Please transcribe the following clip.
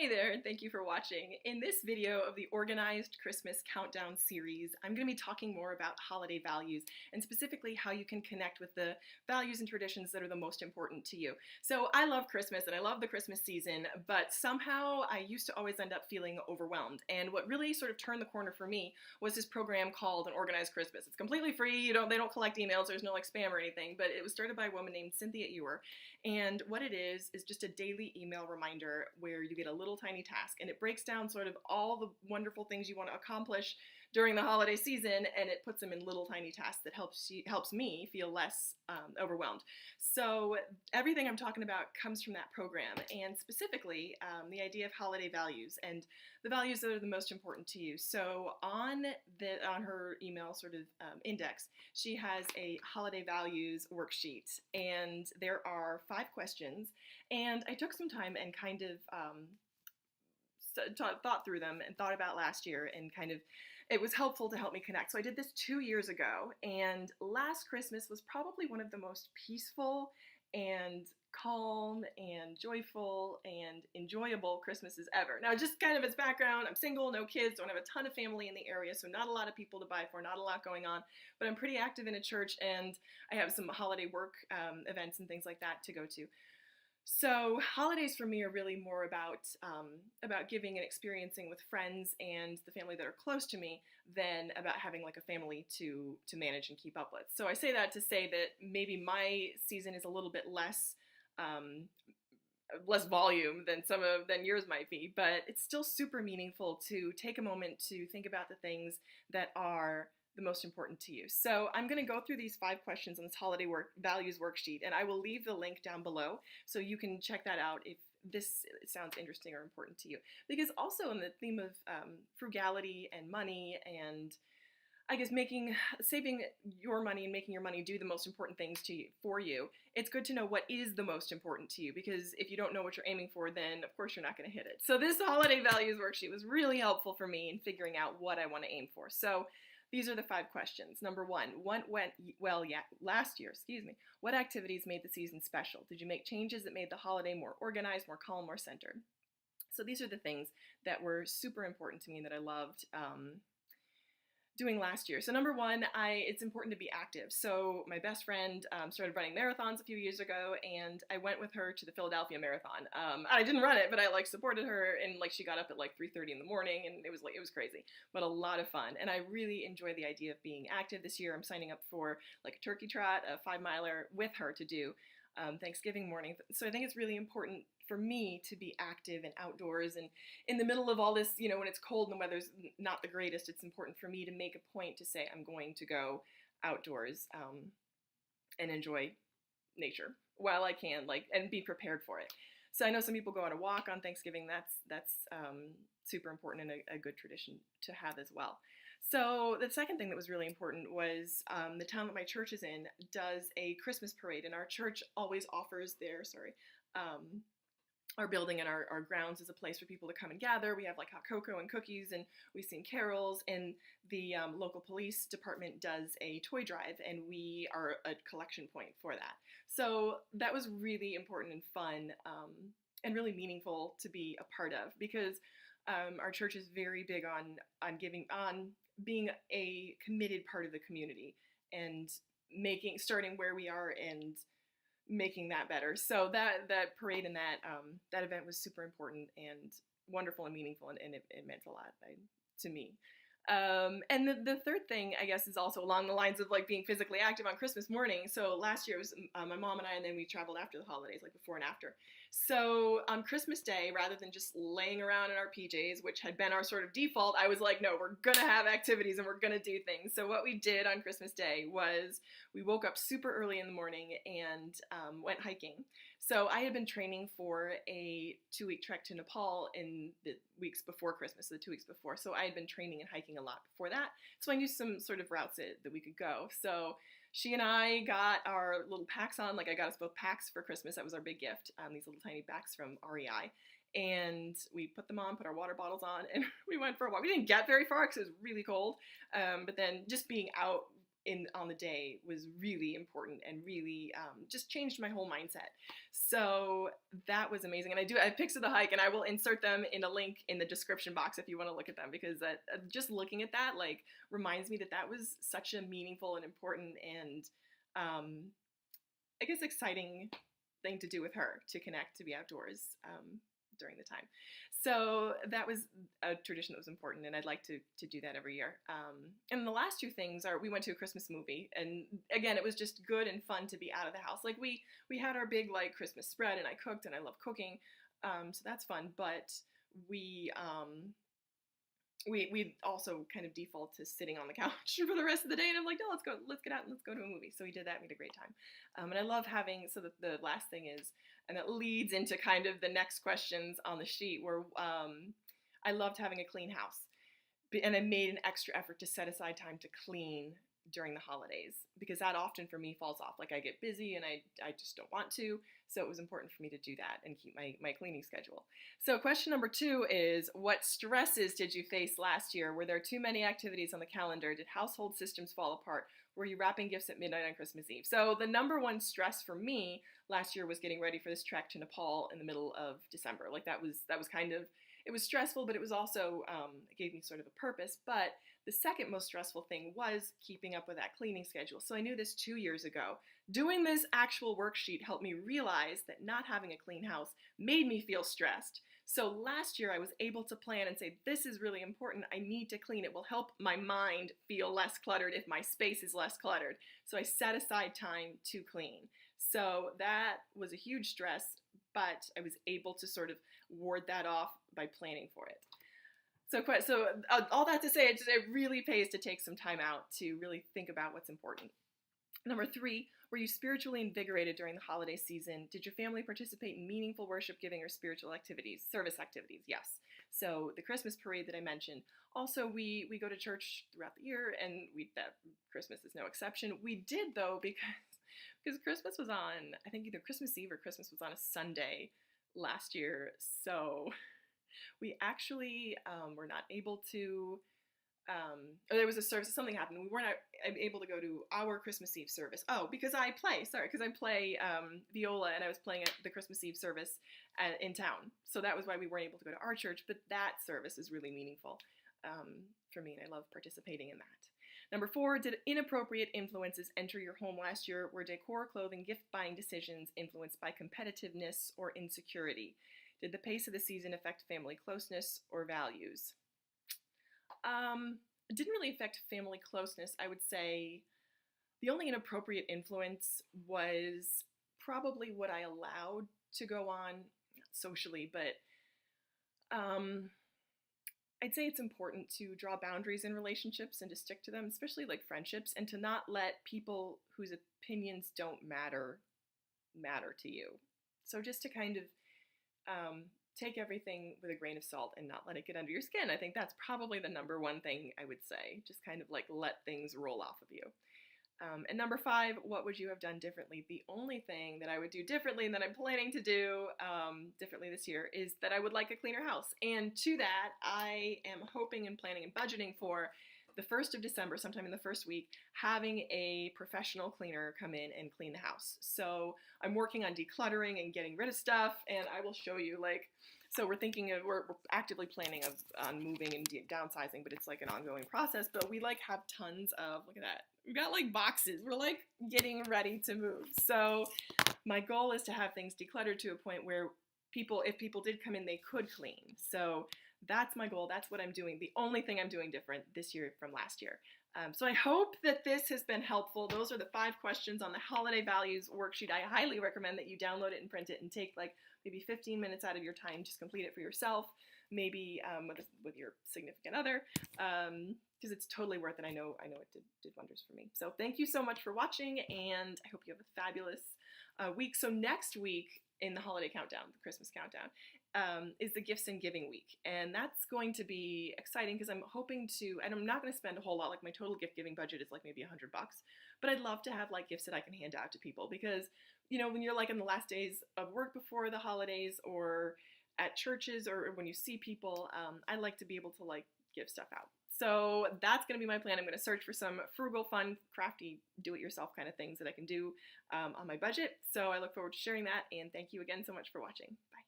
Hey there, and thank you for watching. In this video of the Organized Christmas Countdown series, I'm going to be talking more about holiday values and specifically how you can connect with the values and traditions that are the most important to you. So I love Christmas and I love the Christmas season, but somehow I used to always end up feeling overwhelmed. And what really sort of turned the corner for me was this program called An Organized Christmas. It's completely free, they don't collect emails, there's no like spam or anything, but it was started by a woman named Cynthia Ewer. And what it is just a daily email reminder where you get a little tiny task and it breaks down sort of all the wonderful things you want to accomplish during the holiday season, and it puts them in little tiny tasks that helps me feel less overwhelmed. So everything I'm talking about comes from that program, and specifically the idea of holiday values and the values that are the most important to you. So on her email sort of index, she has a holiday values worksheet, and there are 5 questions, and I took some time and kind of thought through them and thought about last year, and kind of it was helpful to help me connect. So I did this 2 years ago, and last Christmas was probably one of the most peaceful and calm and joyful and enjoyable Christmases ever. Now, just kind of as background, I'm single, no kids, don't have a ton of family in the area, so not a lot of people to buy for, not a lot going on, but I'm pretty active in a church, and I have some holiday work events and things like that to go to. So holidays for me are really more about giving and experiencing with friends and the family that are close to me than about having like a family to manage and keep up with. So I say that to say that maybe my season is a little bit less volume than yours might be, but it's still super meaningful to take a moment to think about the things that are the most important to you. So I'm going to go through these 5 questions on this holiday values worksheet, and I will leave the link down below so you can check that out if this sounds interesting or important to you. Because also in the theme of frugality and money, and I guess saving your money and making your money do the most important things for you, it's good to know what is the most important to you, because if you don't know what you're aiming for, then of course you're not going to hit it. So this holiday values worksheet was really helpful for me in figuring out what I want to aim for. So these are the 5 questions. Number 1, what went well last year? What activities made the season special? Did you make changes that made the holiday more organized, more calm, more centered? So these are the things that were super important to me and that I loved doing last year. So number 1, it's important to be active. So my best friend started running marathons a few years ago, and I went with her to the Philadelphia Marathon. I didn't run it, but I supported her, and she got up at 3:30 in the morning, and it was crazy, but a lot of fun. And I really enjoy the idea of being active. This year I'm signing up for a turkey trot, a 5-miler with her to do Thanksgiving morning. So I think it's really important for me to be active and outdoors, and in the middle of all this, when it's cold and the weather's not the greatest, it's important for me to make a point to say I'm going to go outdoors and enjoy nature while I can, and be prepared for it. So I know some people go on a walk on Thanksgiving. That's super important and a good tradition to have as well. So the second thing that was really important was the town that my church is in does a Christmas parade, and our church always offers our building and our grounds is a place for people to come and gather. We have hot cocoa and cookies, and we sing carols, and the local police department does a toy drive, and we are a collection point for that. So that was really important and fun and really meaningful to be a part of, because our church is very big on being a committed part of the community and starting where we are and making that better. So that parade and that event was super important and wonderful and meaningful, and it meant a lot to me. And the third thing, I guess, is also along the lines of being physically active on Christmas morning. So last year it was my mom and I, and then we traveled after the holidays, before and after. So on Christmas Day, rather than just laying around in our PJs, which had been our sort of default, I was like, no, we're gonna have activities and we're gonna do things. So what we did on Christmas Day was we woke up super early in the morning and went hiking. So I had been training for a 2-week trek to Nepal in the weeks before Christmas, so the 2 weeks before. So I had been training and hiking a lot before that. So I knew some sort of routes that we could go. So she and I got our little packs on. I got us both packs for Christmas. That was our big gift, these little tiny packs from REI. And we put them on, put our water bottles on, and we went for a walk. We didn't get very far because it was really cold. But then just being out on the day was really important and really just changed my whole mindset. So that was amazing. And I have pics of the hike, and I will insert them in a link in the description box if you want to look at them, because just looking at that like reminds me that that was such a meaningful and important and I guess exciting thing to do with her, to connect, to be outdoors during the time. So that was a tradition that was important, and I'd like to do that every year. And the last two things are, we went to a Christmas movie, and again, it was just good and fun to be out of the house. Like we had our big like Christmas spread, and I cooked, and I love cooking, so that's fun. But we also kind of default to sitting on the couch for the rest of the day, and I'm like, no, let's get out and let's go to a movie. So we did that, we had a great time. And I love having, so the last thing is, and that leads into kind of the next questions on the sheet, where I loved having a clean house. And I made an extra effort to set aside time to clean during the holidays, because that often for me falls off. Like I get busy and I just don't want to. So it was important for me to do that and keep my cleaning schedule. So question number 2 is, what stresses did you face last year? Were there too many activities on the calendar? Did household systems fall apart? Were you wrapping gifts at midnight on Christmas Eve? So the number one stress for me last year was getting ready for this trek to Nepal in the middle of December. Like that was kind of, it was stressful, but it was also, it gave me sort of a purpose. But the second most stressful thing was keeping up with that cleaning schedule. So I knew this 2 years ago. Doing this actual worksheet helped me realize that not having a clean house made me feel stressed. So last year I was able to plan and say, this is really important. I need to clean. It will help my mind feel less cluttered if my space is less cluttered. So I set aside time to clean. So that was a huge stress, but I was able to sort of ward that off by planning for it. So all that to say, it really pays to take some time out to really think about what's important. Number 3, were you spiritually invigorated during the holiday season? Did your family participate in meaningful worship, giving, or spiritual activities, service activities? Yes. So the Christmas parade that I mentioned. Also, we go to church throughout the year, and that Christmas is no exception. We did, though, because Christmas was on, I think either Christmas Eve or Christmas was on a Sunday last year. So we actually were not able to, there was a service, something happened. We weren't able to go to our Christmas Eve service. Oh, because I play viola, and I was playing at the Christmas Eve service in town. So that was why we weren't able to go to our church, but that service is really meaningful for me, and I love participating in that. Number 4, did inappropriate influences enter your home last year? Were decor, clothing, gift buying decisions influenced by competitiveness or insecurity? Did the pace of the season affect family closeness or values? It didn't really affect family closeness. I would say the only inappropriate influence was probably what I allowed to go on, not socially, but I'd say it's important to draw boundaries in relationships and to stick to them, especially like friendships, and to not let people whose opinions don't matter to you. So just to kind of take everything with a grain of salt and not let it get under your skin. I think that's probably the number one thing I would say. Just kind of like let things roll off of you. And number 5, what would you have done differently? The only thing that I would do differently and that I'm planning to do differently this year is that I would like a cleaner house. And to that, I am hoping and planning and budgeting for the 1st of December, sometime in the first week, having a professional cleaner come in and clean the house. So I'm working on decluttering and getting rid of stuff, and I will show you, like, so we're actively planning on moving and downsizing, but it's like an ongoing process. But we like have tons of, look at that, we've got like boxes. We're like getting ready to move. So my goal is to have things decluttered to a point where if people did come in, they could clean. So that's my goal. That's what I'm doing. The only thing I'm doing different this year from last year. So I hope that this has been helpful. Those are the 5 questions on the holiday values worksheet. I highly recommend that you download it and print it and take like maybe 15 minutes out of your time. Just complete it for yourself, maybe with your significant other, because it's totally worth it. I know it did wonders for me. So thank you so much for watching, and I hope you have a fabulous week. So next week in the holiday countdown, the Christmas countdown, is the gifts and giving week, and that's going to be exciting because I'm hoping to, and I'm not going to spend a whole lot. Like my total gift giving budget is like maybe $100, but I'd love to have like gifts that I can hand out to people, because when you're like in the last days of work before the holidays, or at churches, or when you see people, I like to be able to like give stuff out. So that's going to be my plan. I'm going to search for some frugal, fun, crafty, do-it-yourself kind of things that I can do on my budget. So I look forward to sharing that, and thank you again so much for watching. Bye.